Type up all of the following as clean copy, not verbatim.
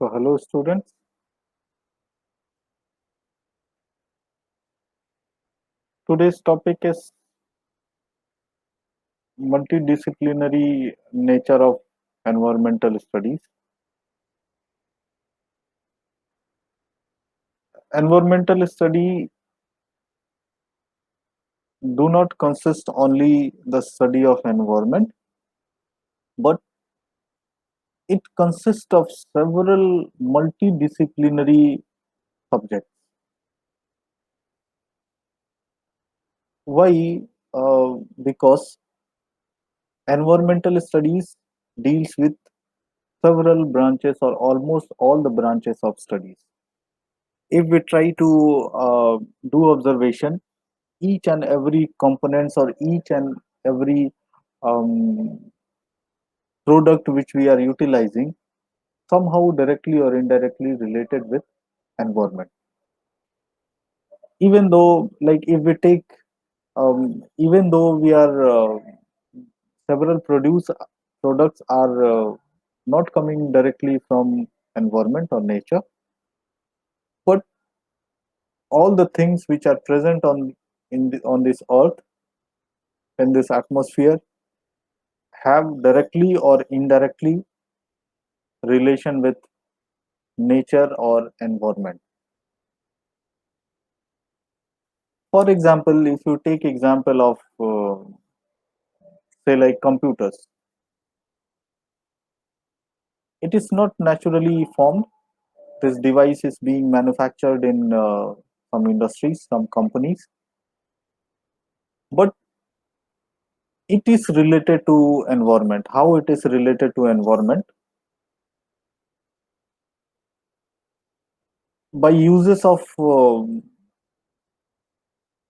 So, hello students. Today's topic is multidisciplinary nature of environmental studies. Environmental study do not consist only the study of environment, but it consists of several multidisciplinary subjects. Why? Because environmental studies deals with several branches or almost all the branches of studies. If we try to do observation, each and every components or each and every um, product which we are utilizing somehow directly or indirectly related with environment. Even though, like, if we take even though we are several produce products are not coming directly from environment or nature, but all the things which are present on this earth, in this atmosphere, have directly or indirectly relation with nature or environment. For example, if you take example of say like computers, it is not naturally formed. This device is being manufactured in some industries, some companies, but it is related to environment. How it is related to environment? By uses of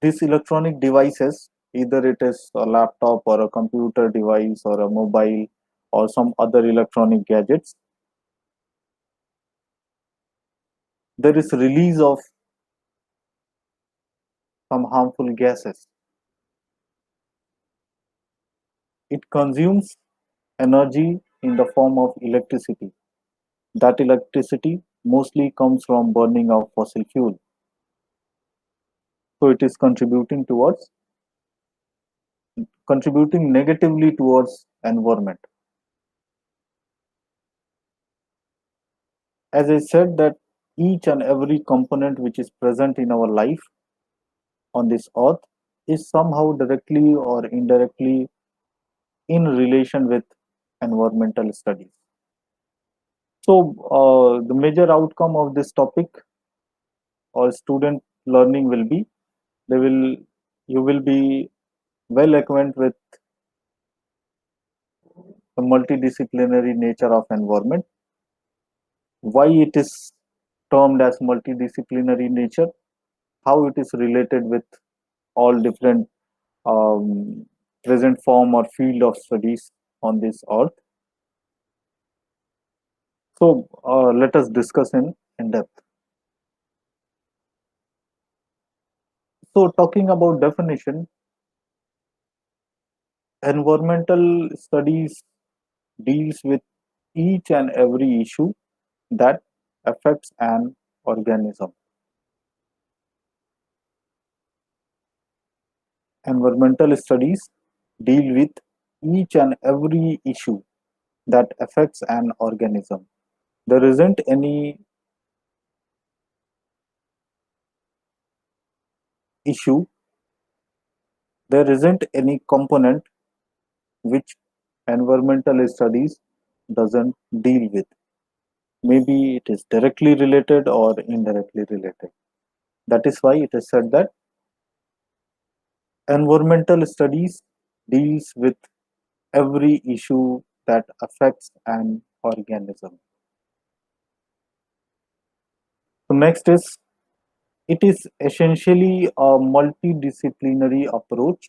these electronic devices, either it is a laptop or a computer device or a mobile or some other electronic gadgets, there is release of some harmful gases. It consumes energy in the form of electricity. That electricity mostly comes from burning of fossil fuel. So it is contributing negatively towards environment. As I said that each and every component which is present in our life on this earth is somehow directly or indirectly in relation with environmental studies. So the major outcome of this topic or student learning will be, they will you will be well acquainted with the multidisciplinary nature of environment, why it is termed as multidisciplinary nature, how it is related with all different um, present form or field of studies on this earth. So let us discuss in depth. So talking about definition, environmental studies deals with each and every issue that affects an organism. Environmental studies deal with each and every issue that affects an organism. There isn't any issue, there isn't any component which environmental studies doesn't deal with. Maybe it is directly related or indirectly related. That is why it is said that environmental studies deals with every issue that affects an organism. So next is, it is essentially a multidisciplinary approach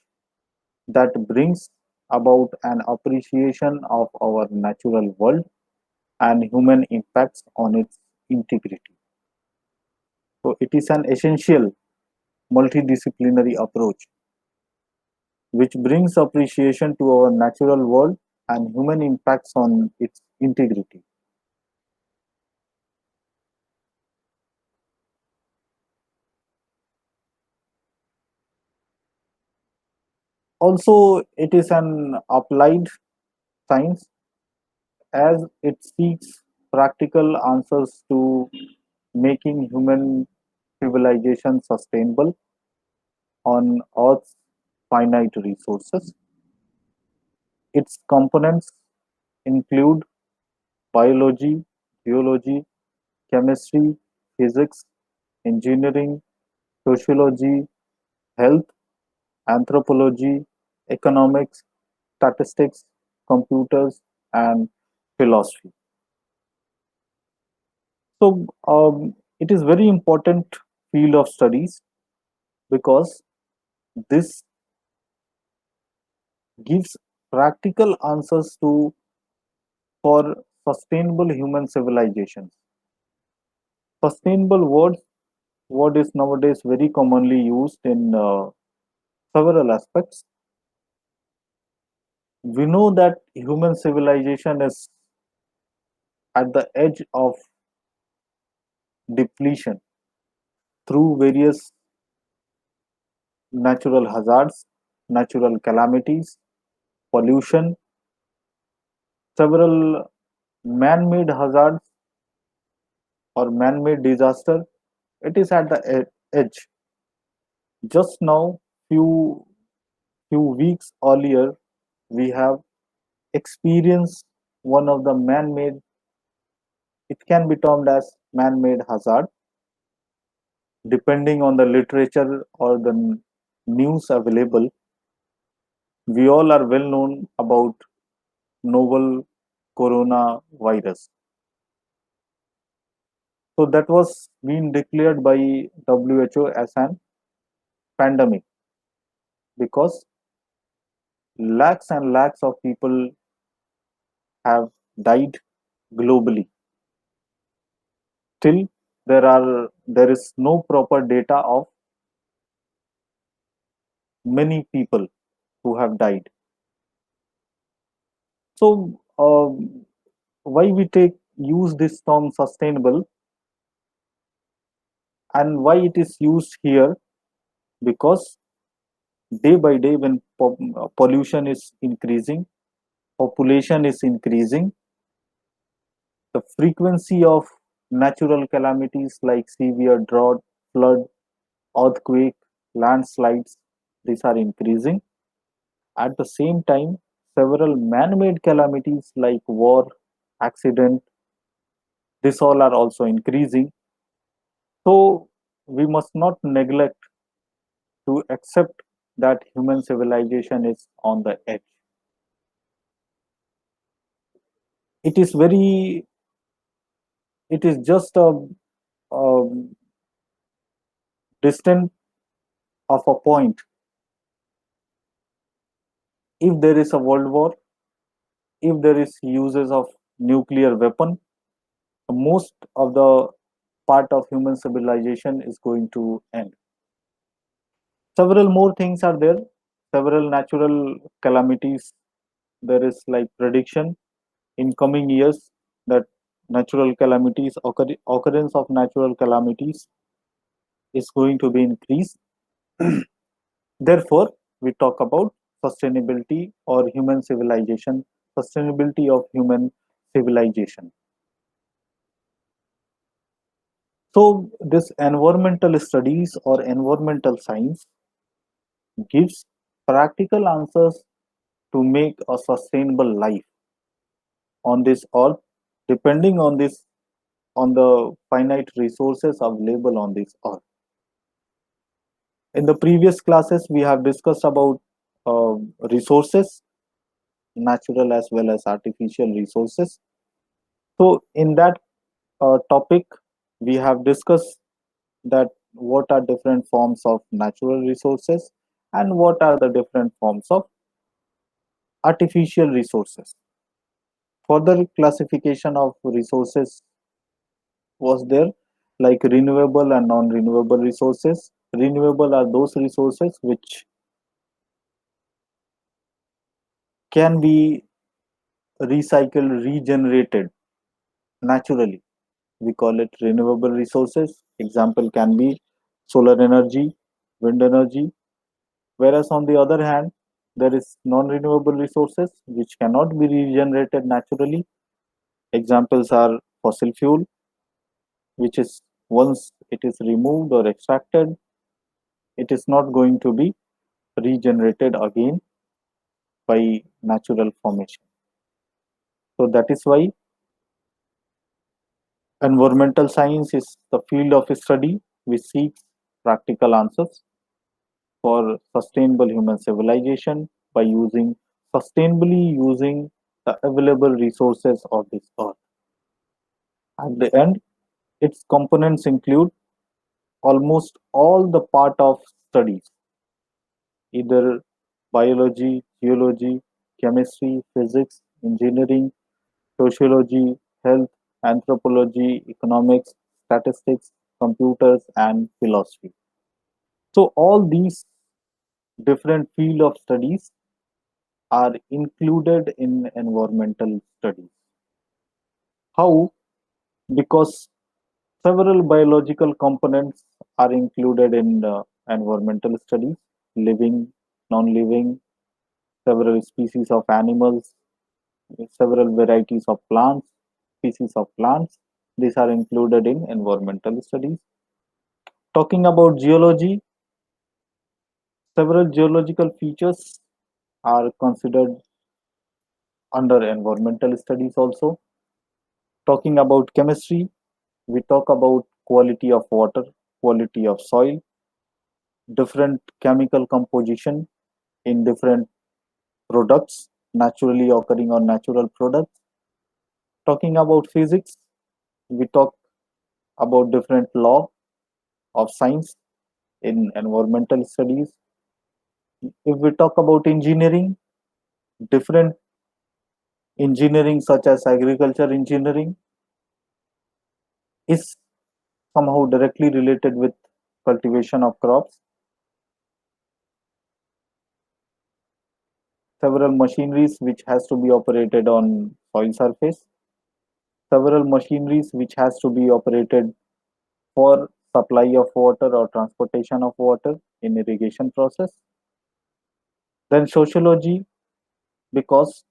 that brings about an appreciation of our natural world and human impacts on its integrity. So it is an essential multidisciplinary approach which brings appreciation to our natural world and human impacts on its integrity. Also, it is an applied science as it seeks practical answers to making human civilization sustainable on Earth's finite resources. Its components include biology, geology, chemistry, physics, engineering, sociology, health, anthropology, economics, statistics, computers, and philosophy. So, it is very important field of studies because this gives practical answers to for sustainable human civilizations. Sustainable word is nowadays very commonly used in several aspects. We know that human civilization is at the edge of depletion through various natural hazards, natural calamities, pollution, several man-made hazards or man-made disaster. It is at the edge. Just now, few weeks earlier, we have experienced one of the man-made. It can be termed as man-made hazard, depending on the literature or the news available. We all are well known about novel coronavirus. So that was being declared by WHO as an pandemic because lakhs and lakhs of people have died globally. Still, there is no proper data of many people who have died. So, why we take use this term sustainable and why it is used here? Because day by day, when pollution is increasing, population is increasing, the frequency of natural calamities like severe drought, flood, earthquake, landslides, these are increasing. At the same time, several man-made calamities like war, accident, this all are also increasing. So we must not neglect to accept that human civilization is on the edge. It is very, it is just a distant of a point. If there is a world war, if there is uses of nuclear weapon, most of the part of human civilization is going to end. Several more things are there, several natural calamities. There is like prediction in coming years that natural calamities occurrence of natural calamities is going to be increased. Therefore, we talk about sustainability or human civilization, sustainability of human civilization. So, this environmental studies or environmental science gives practical answers to make a sustainable life on this earth, depending on this on the finite resources available on this earth. In the previous classes, we have discussed about resources, natural as well as artificial resources. So, in that topic, we have discussed that what are different forms of natural resources and what are the different forms of artificial resources. Further classification of resources was there, like renewable and non-renewable resources. Renewable are those resources which can be recycled, regenerated naturally. We call it renewable resources. Example can be solar energy, wind energy. Whereas on the other hand, There is non-renewable resources which cannot be regenerated naturally. Examples are fossil fuel, which is once it is removed or extracted, it is not going to be regenerated again by natural formation. So that is why environmental science is the field of study which seeks practical answers for sustainable human civilization by using sustainably using the available resources of this earth. At the end, its components include almost all the part of studies, either biology, geology, chemistry, physics, engineering, sociology, health, anthropology, economics, statistics, computers, and philosophy. So all these different field of studies are included in environmental studies. How? Because several biological components are included in environmental studies, living, non-living, several species of animals, several varieties of plants, species of plants. These are included in environmental studies. Talking about geology, several geological features are considered under environmental studies also. Talking about chemistry, we talk about quality of water, quality of soil, different chemical composition in different products naturally occurring on natural products. Talking about physics, we talk about different law of science in environmental studies. If we talk about engineering, different engineering such as agriculture engineering is somehow directly related with cultivation of crops. Several machineries which has to be operated on soil surface, several machineries which has to be operated for supply of water or transportation of water in irrigation process. Then sociology, because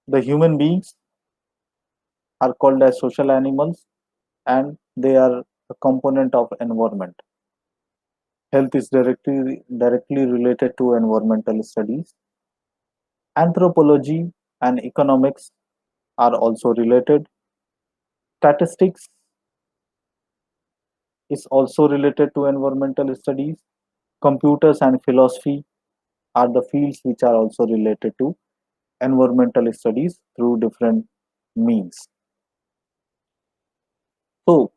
the human beings are called as social animals and they are a component of environment. Health is directly related to environmental studies. Anthropology and economics are also related. Statistics is also related to environmental studies. Computers and philosophy are the fields which are also related to environmental studies through different means. So,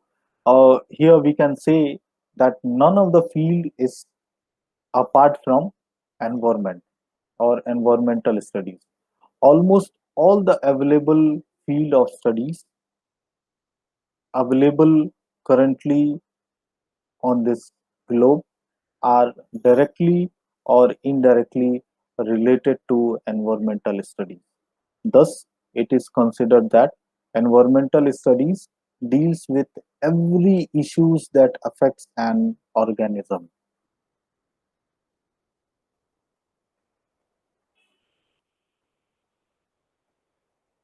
here we can say that none of the field is apart from environment or environmental studies. Almost all the available field of studies available currently on this globe are directly or indirectly related to environmental studies. Thus, it is considered that environmental studies deals with every issues that affects an organism.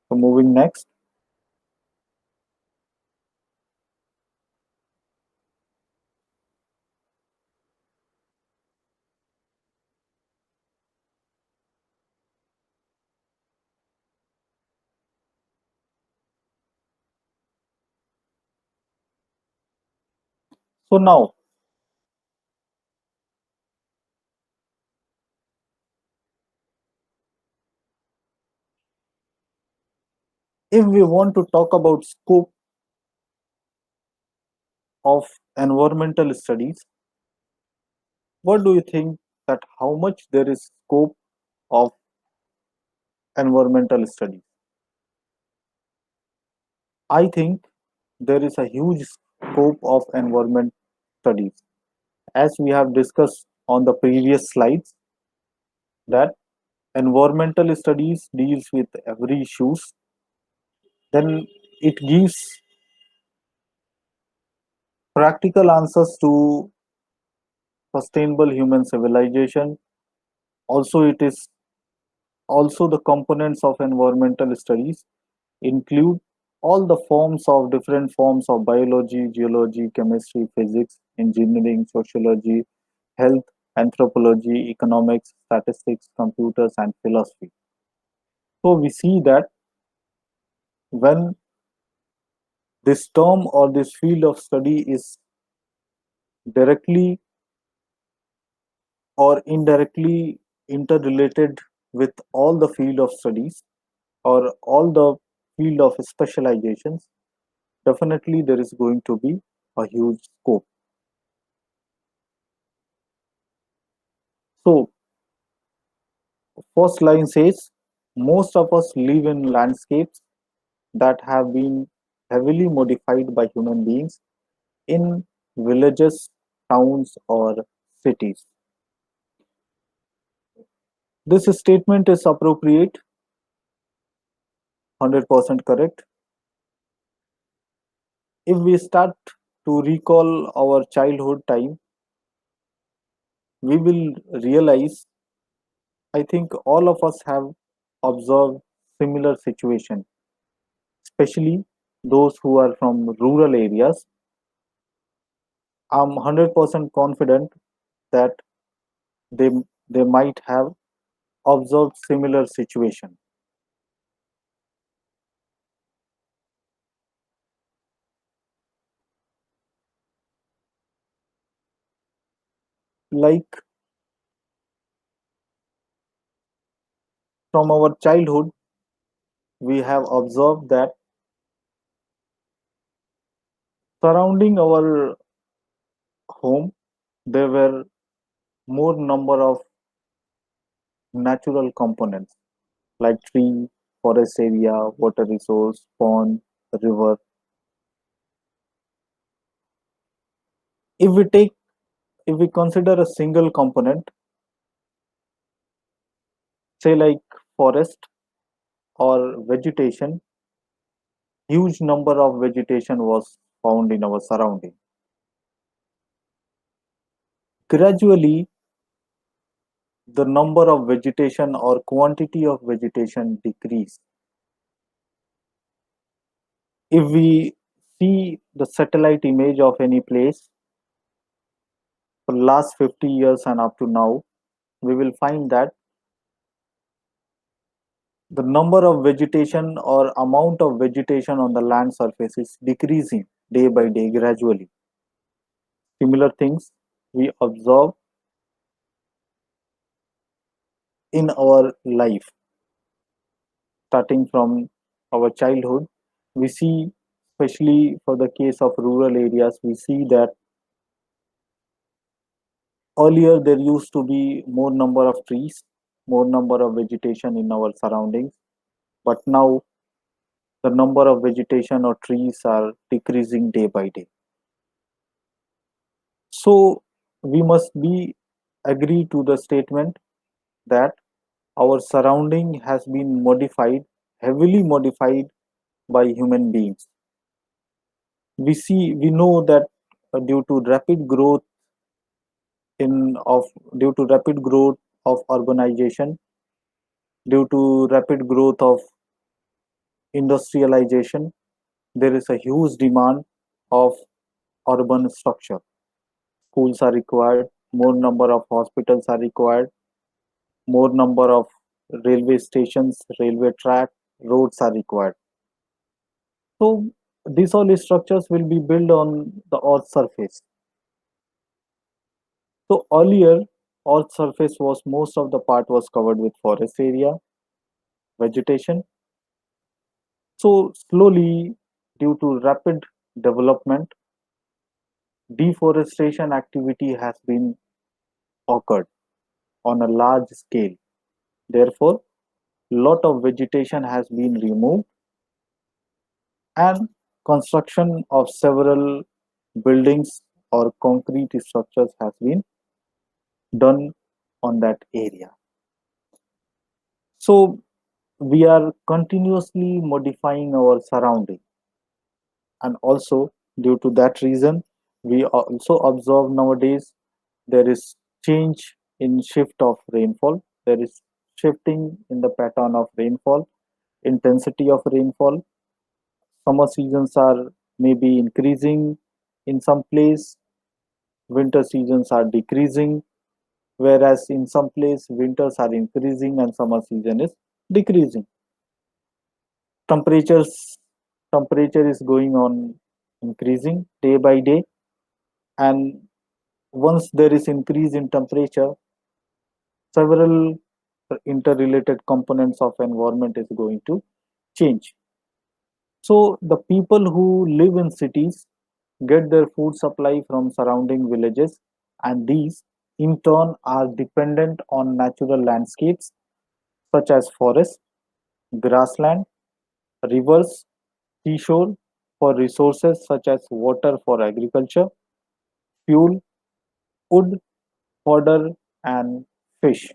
So moving next. So now, if we want to talk about scope of environmental studies, what do you think that how much there is scope of environmental studies? I think there is a huge scope of environment studies. As we have discussed on the previous slides, that environmental studies deals with every issues, then it gives practical answers to sustainable human civilization. Also, it is also the components of environmental studies include all the forms of different forms of biology, geology, chemistry, physics, engineering, sociology, health, anthropology, economics, statistics, computers, and philosophy. So we see that when this term or this field of study is directly or indirectly interrelated with all the field of studies or all the field of specializations, definitely there is going to be a huge scope. So, first line says most of us live in landscapes that have been heavily modified by human beings in villages, towns, or cities. This statement is appropriate, 100% correct. If we start to recall our childhood time, we will realize, I think all of us have observed similar situation, especially those who are from rural areas. I'm 100% confident that they they might have observed similar situation. Like from our childhood, we have observed that surrounding our home, there were more number of natural components like tree, forest area, water resource, pond, river. If we take, if we consider a single component, say like forest or vegetation, huge number of vegetation was found in our surrounding. Gradually, the number of vegetation or quantity of vegetation decrease. If we see the satellite image of any place for last 50 years and up to now, we will find that the number of vegetation or amount of vegetation on the land surface is decreasing day by day gradually. Similar things we observe in our life starting from our childhood. We see, especially for the case of rural areas, we see that earlier there used to be more number of trees, more number of vegetation in our surroundings, but now the number of vegetation or trees are decreasing day by day. So we must be agree to the statement that our surrounding has been modified, heavily modified by human beings. We know that due to rapid growth in of due to rapid growth of urbanization, due to rapid growth of industrialization, there is a huge demand of urban structure. Schools are required, more number of hospitals are required, more number of railway stations, railway track, roads are required. So these all structures will be built on the earth surface. So earlier, earth surface was most of the part was covered with forest area, vegetation. So slowly, due to rapid development, deforestation activity has been occurred on a large scale. Therefore, lot of vegetation has been removed and construction of several buildings or concrete structures has been done on that area. So we are continuously modifying our surrounding, and also due to that reason we also observe nowadays There is change in shift of rainfall. There is shifting in the pattern of rainfall, intensity of rainfall. Summer seasons are maybe increasing in some place, winter seasons are decreasing, whereas in some place winters are increasing and summer season is decreasing. Temperatures temperature is going on increasing day by day, and once there is increase in temperature, several interrelated components of environment is going to change. So the people who live in cities get their food supply from surrounding villages, and these in turn are dependent on natural landscapes such as forests, grassland, rivers, seashore for resources such as water for agriculture, fuel, wood, fodder, and fish.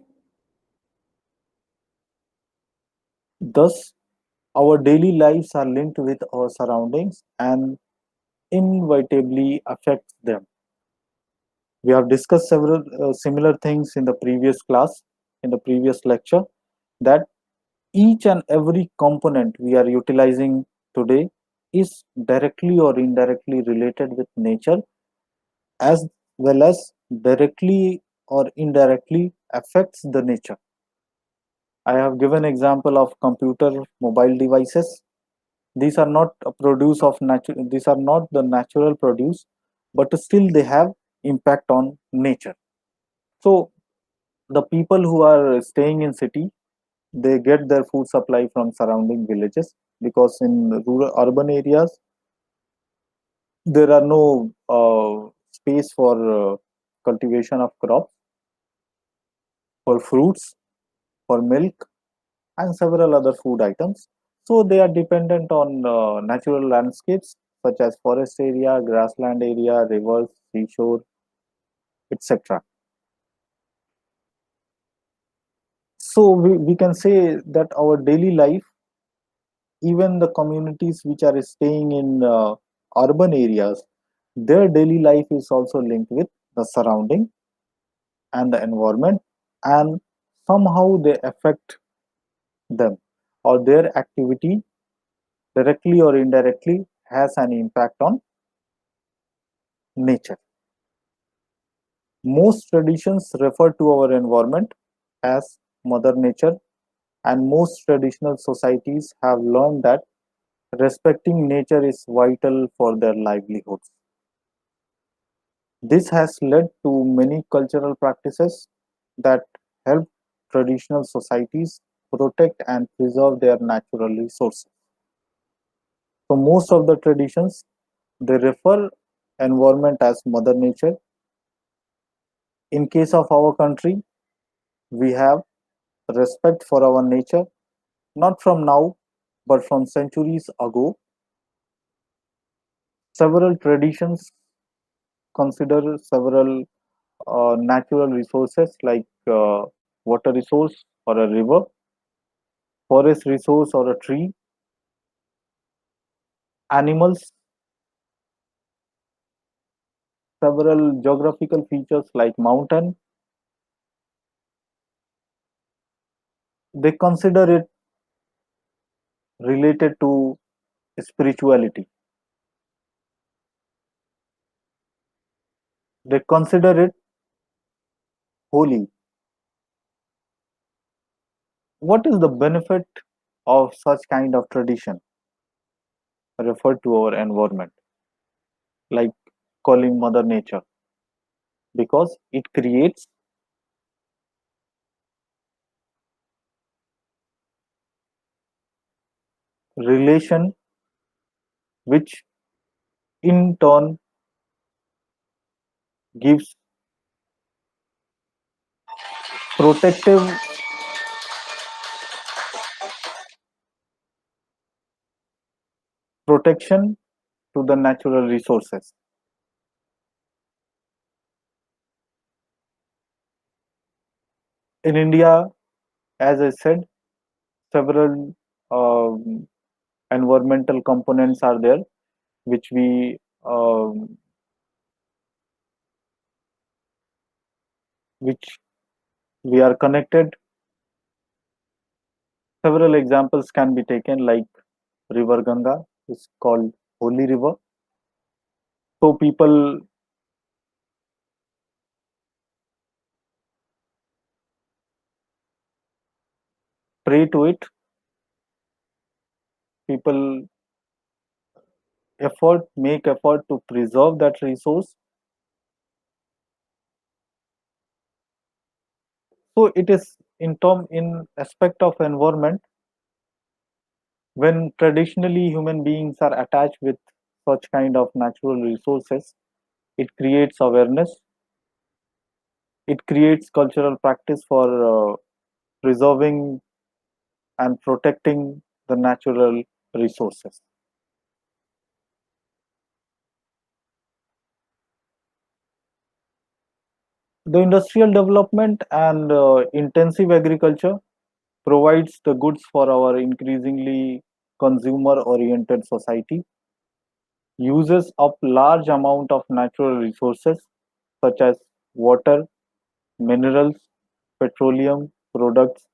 Thus, our daily lives are linked with our surroundings and inevitably affect them. We have discussed several similar things in the previous class, in the previous lecture, that each and every component we are utilizing today is directly or indirectly related with nature, as well as directly or indirectly affects the nature. I have given example of computer, mobile devices. These are not a produce of nature. These are not the natural produce, but still they have impact on nature. So the people who are staying in city, they get their food supply from surrounding villages, because in rural urban areas there are no space for cultivation of crops, for fruits, for milk, and several other food items. So they are dependent on natural landscapes such as forest area, grassland area, rivers, seashore, etc. So we can say that our daily life, even the communities which are staying in urban areas, their daily life is also linked with the surrounding and the environment, and somehow they affect them, or their activity directly or indirectly has an impact on nature. Most traditions refer to our environment as Mother Nature, and most traditional societies have learned that respecting nature is vital for their livelihoods. This has led to many cultural practices that help traditional societies protect and preserve their natural resources. So most of the traditions, they refer environment as Mother Nature. In case of our country, we have respect for our nature, not from now, but from centuries ago. Several traditions consider several natural resources like water resource or a river, forest resource or a tree, animals, several geographical features like mountain. They consider it related to spirituality. They consider it holy. What is the benefit of such kind of tradition referred to our environment, like calling Mother Nature? Because it creates relation, which in turn gives protective protection to the natural resources. In India, as I said, several environmental components are there, which we which we are connected. Several examples can be taken, like River Ganga is called Holy River. So people pray to it, people make effort to preserve that resource. So it is in aspect of environment, when traditionally human beings are attached with such kind of natural resources, it creates awareness, it creates cultural practice for preserving and protecting the natural resources. The industrial development and intensive agriculture provides the goods for our increasingly consumer oriented society, uses up large amount of natural resources such as water, minerals, petroleum products,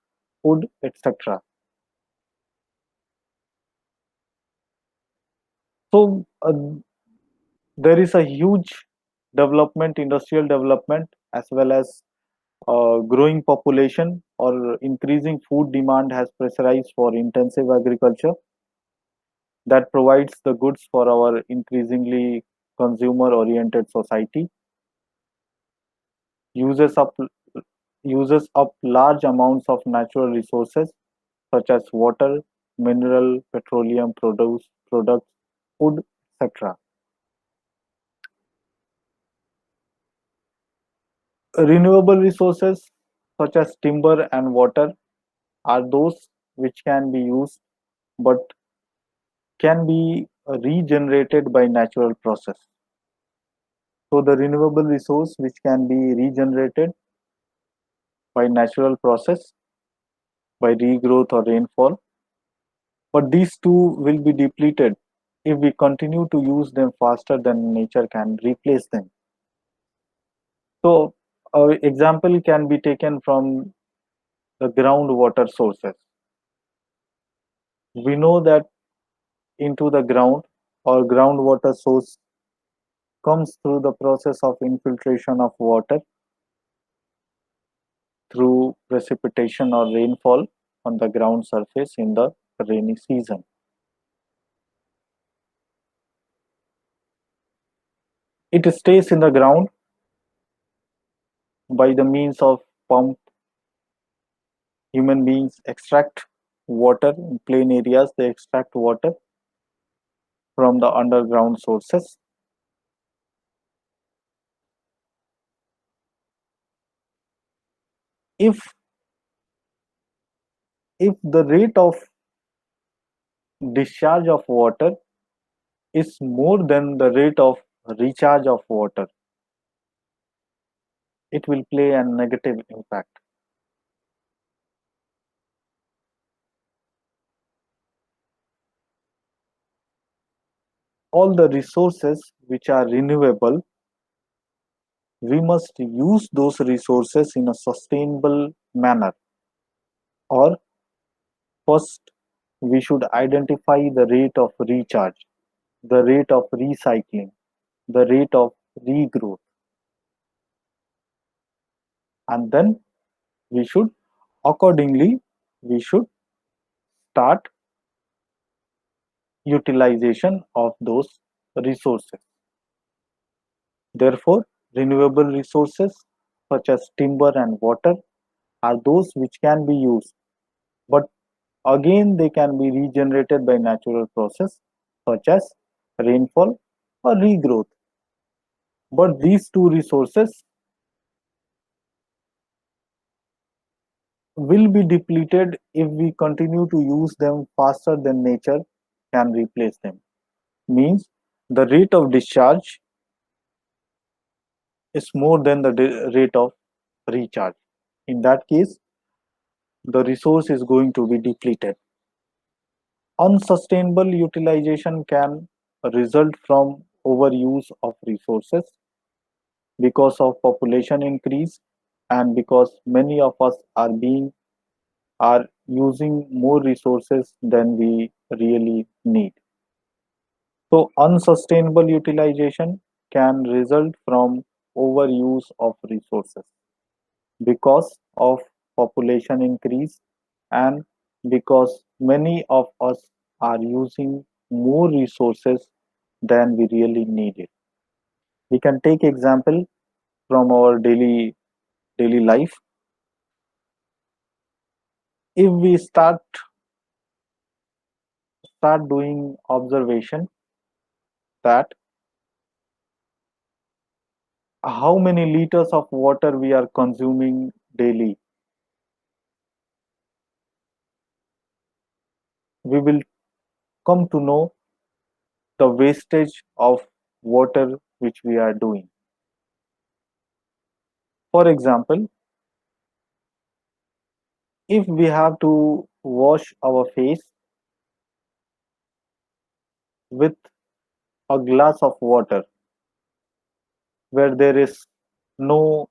food, etc. So there is a huge development, industrial development, as well as growing population or increasing food demand has pressurized for intensive agriculture that provides the goods for our increasingly consumer oriented society, uses up uses up large amounts of natural resources such as water, mineral, petroleum products, food, etc. Renewable resources such as timber and water are those which can be used but can be regenerated by natural process. So the renewable resource which can be regenerated by natural process, by regrowth or rainfall, but these two will be depleted if we continue to use them faster than nature can replace them. So example can be taken from the groundwater sources. We know that into the ground or groundwater source comes through the process of infiltration of water through precipitation or rainfall on the ground surface in the rainy season. It stays in the ground by the means of pump. Human beings extract water in plain areas, they extract water from the underground sources. If if the rate of discharge of water is more than the rate of recharge of water, it will play a negative impact. All the resources which are renewable, we must use those resources in a sustainable manner. Or first, we should identify the rate of recharge, the rate of recycling, the rate of regrowth, and then we should accordingly we should start utilization of those resources. Therefore, renewable resources such as timber and water are those which can be used, but again they can be regenerated by natural process such as rainfall or regrowth. But these two resources will be depleted if we continue to use them faster than nature can replace them. Means the rate of discharge is more than the rate of recharge. In that case, the resource is going to be depleted. Unsustainable utilization can result from overuse of resources because of population increase, and because many of us are using more resources than we really need. So unsustainable utilization can result from overuse of resources because of population increase and because many of us are using more resources than we really needed. We can take example from our daily life. If we start doing observation that how many liters of water we are consuming daily, we will come to know the wastage of water which we are doing. For example, if we have to wash our face with a glass of water where there is no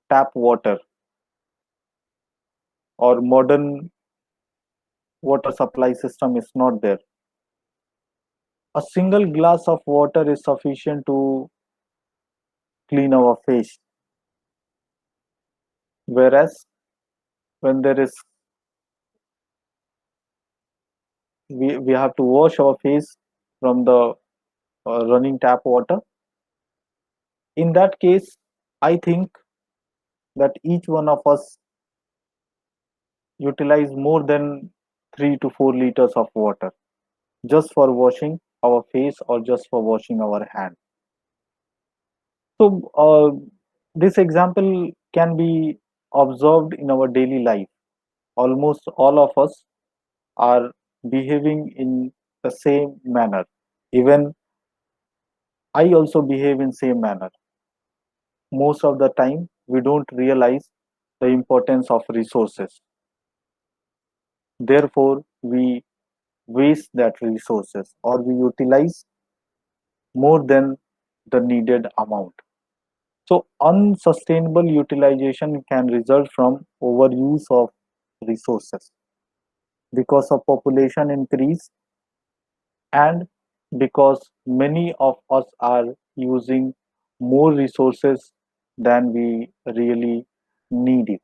tap water or modern water supply system is not there, a single glass of water is sufficient to clean our face. Whereas when there is we have to wash our face from the running tap water, in that case, I think that each one of us utilize more than 3 to 4 liters of water just for washing our face or just for washing our hand. So, this example can be observed in our daily life. Almost all of us are behaving in the same manner. Even I also behave in same manner. Most of the time, we don't realize the importance of resources. Therefore, we waste that resources or we utilize more than the needed amount. So unsustainable utilization can result from overuse of resources because of population increase and because many of us are using more resources than we really need it.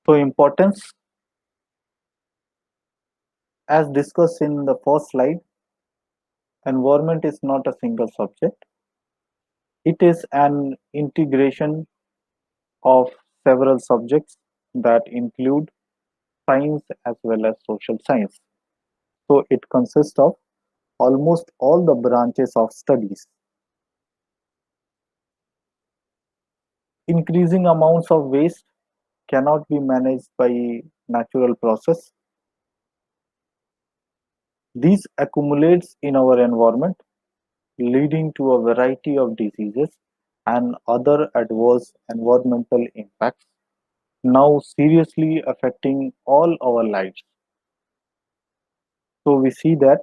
So importance, as discussed in the first slide, environment is not a single subject. It is an integration of several subjects that include science as well as social science. So it consists of almost all the branches of studies. Increasing amounts of waste cannot be managed by natural process. These accumulates in our environment, leading to a variety of diseases and other adverse environmental impacts, now seriously affecting all our lives. So we see that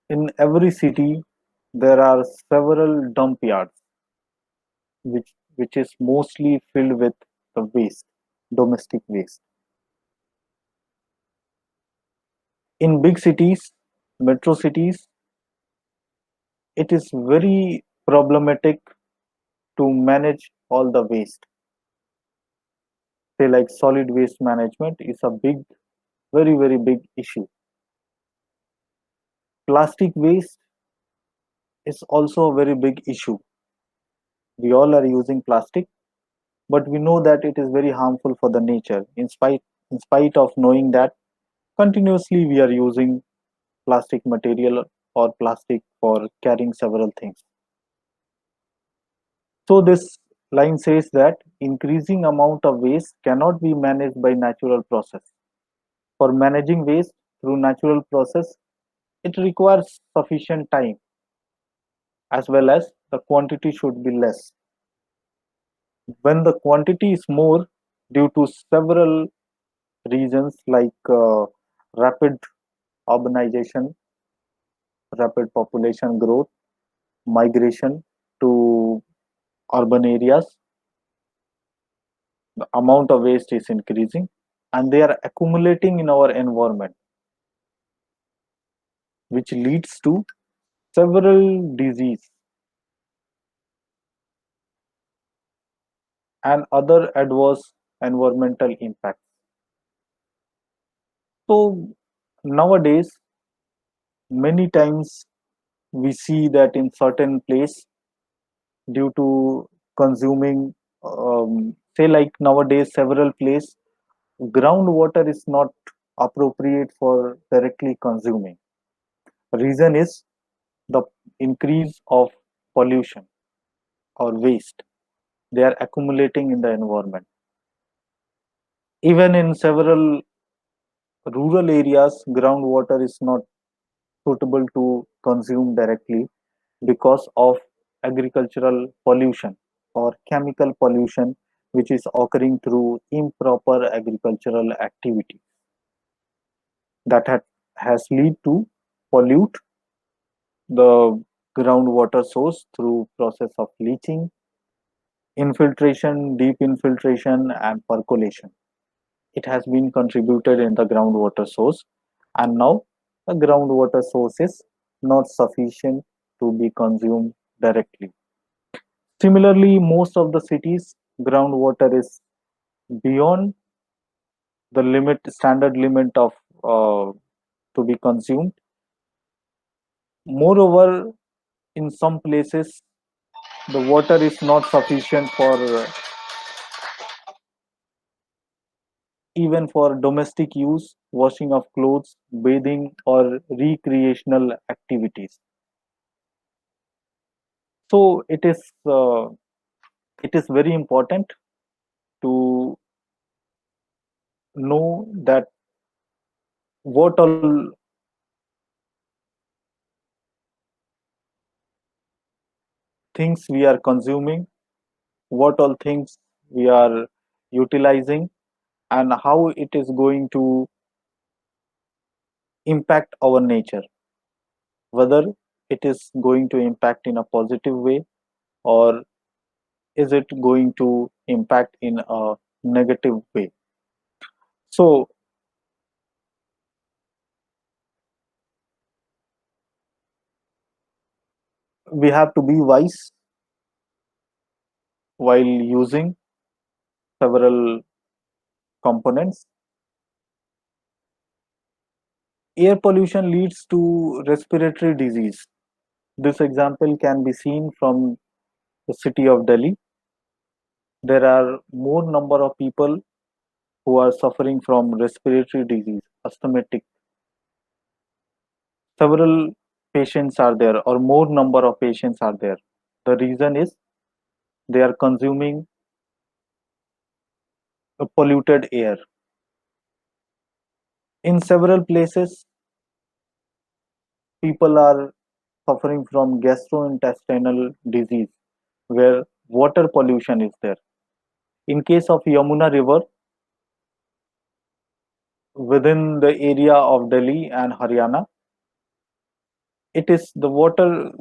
in every city there are several dump yards which is mostly filled with the waste, domestic waste. In big cities, metro cities, it is very problematic to manage all the waste. Say like solid waste management is a very big issue. Plastic waste is also a very big issue. We all are using plastic, but we know that it is very harmful for the nature. In spite of knowing that, continuously we are using plastic material or plastic for carrying several things. So this line says that increasing amount of waste cannot be managed by natural process. For managing waste through natural process, it requires sufficient time as well as the quantity should be less. When the quantity is more due to several reasons like rapid urbanization rapid population growth, migration to urban areas, the amount of waste is increasing and they are accumulating in our environment, which leads to several disease and other adverse environmental impacts. So nowadays, many times we see that in certain place due to consuming, say like nowadays several place groundwater is not appropriate for directly consuming. Reason is the increase of pollution or waste. They are accumulating in the environment. Even in several rural areas, groundwater is not suitable to consume directly because of agricultural pollution or chemical pollution which is occurring through improper agricultural activity that has lead to pollute the groundwater source through process of leaching, infiltration, deep infiltration and percolation. It has been contributed in the groundwater source and now the groundwater source is not sufficient to be consumed directly. Similarly, most of the cities groundwater is beyond the limit standard limit of to be consumed. Moreover, in some places the water is not sufficient for even for domestic use, washing of clothes, bathing or recreational activities. So it is very important to know that what all things we are consuming, what all things we are utilizing, and how it is going to impact our nature, whether it is going to impact in a positive way or is it going to impact in a negative way. So we have to be wise while using several components. Air pollution leads to respiratory disease. This example can be seen from the city of Delhi. There are more number of people who are suffering from respiratory disease, asthmatic. Several patients are there, or more number of patients are there. The reason is they are consuming a polluted air. In several places, people are suffering from gastrointestinal disease where water pollution is there. In case of Yamuna River, within the area of Delhi and Haryana, it is the water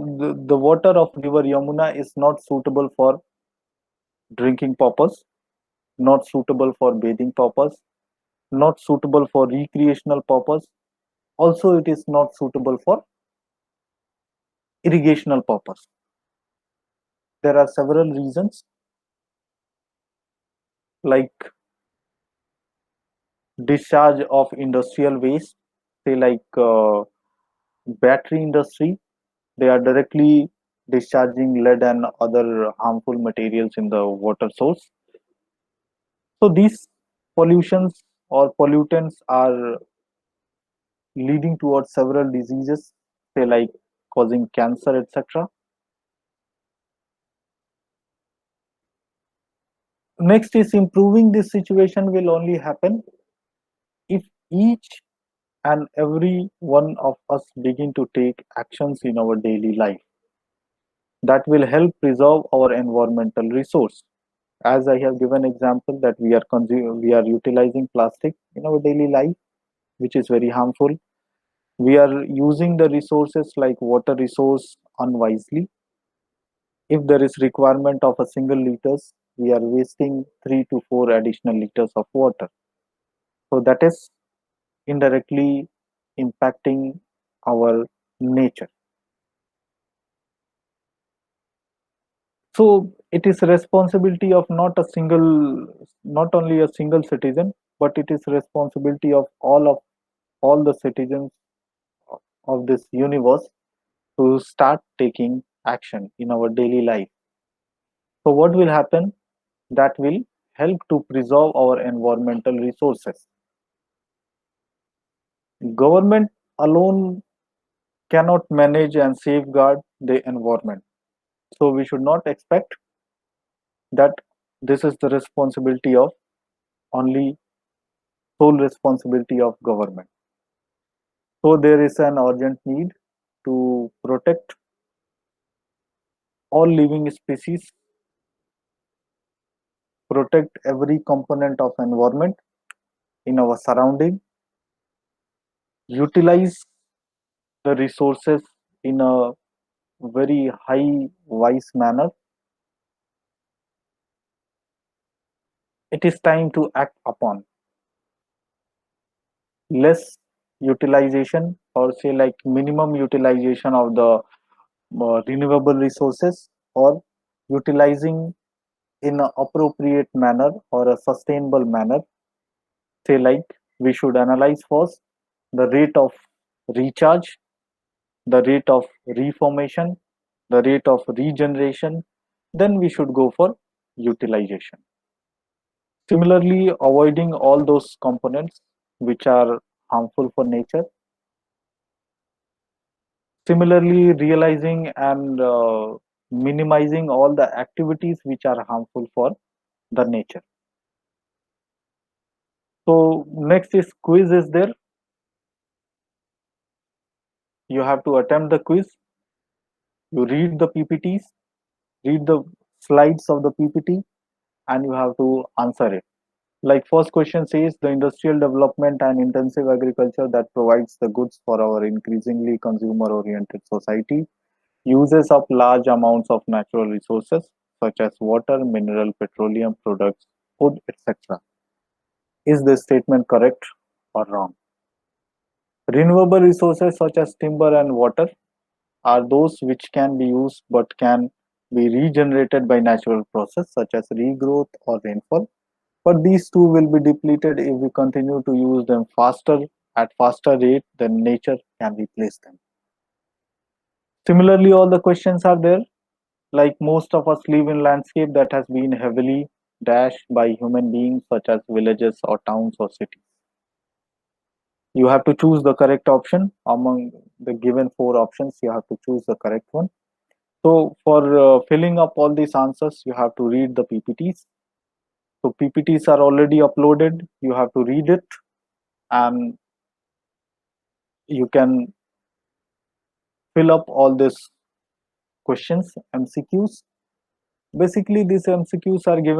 of river Yamuna is not suitable for drinking purpose, not suitable for bathing purpose, not suitable for recreational purpose. Also, it is not suitable for irrigational purpose. There are several reasons like discharge of industrial waste, say like battery industry, they are directly discharging lead and other harmful materials in the water source. So these pollutions or pollutants are leading towards several diseases, say like causing cancer, etc. Next is improving this situation will only happen if each and every one of us begin to take actions in our daily life that will help preserve our environmental resource. As I have given example that we are utilizing plastic in our daily life, which is very harmful. We are using the resources like water resource unwisely. If there is requirement of a single liters, we are wasting 3 to 4 additional liters of water. So that is indirectly impacting our nature. So it is responsibility of not only a single citizen, but it is responsibility of all the citizens of this universe to start taking action in our daily life. So what will happen? That will help to preserve our environmental resources. Government alone cannot manage and safeguard the environment. So we should not expect that this is the responsibility of only sole responsibility of government. So there is an urgent need to protect all living species, protect every component of environment in our surrounding, utilize the resources in a very high wise manner. It is time to act upon less utilization, or say like minimum utilization of the renewable resources, or utilizing in an appropriate manner or a sustainable manner. Say like we should analyze first the rate of recharge, the rate of reformation, the rate of regeneration, then we should go for utilization. Similarly, avoiding all those components which are harmful for nature. Similarly, realizing and minimizing all the activities which are harmful for the nature. So next is quiz is there. You have to attempt the quiz. You read the PPTs, read the slides of the PPT, and you have to answer it. Like first question says, the industrial development and intensive agriculture that provides the goods for our increasingly consumer oriented society uses up large amounts of natural resources such as water, mineral, petroleum products, food, etc. Is this statement correct or wrong? Renewable resources such as timber and water are those which can be used but can be regenerated by natural process such as regrowth or rainfall. But these two will be depleted if we continue to use them at faster rate than nature can replace them. Similarly, all the questions are there. Like most of us live in landscape that has been heavily dashed by human beings such as villages or towns or cities. You have to choose the correct option among the given four options. You have to choose the correct one. So for filling up all these answers, you have to read the PPTs. So PPTs are already uploaded. You have to read it, and you can fill up all these questions, MCQs. Basically, these MCQs are given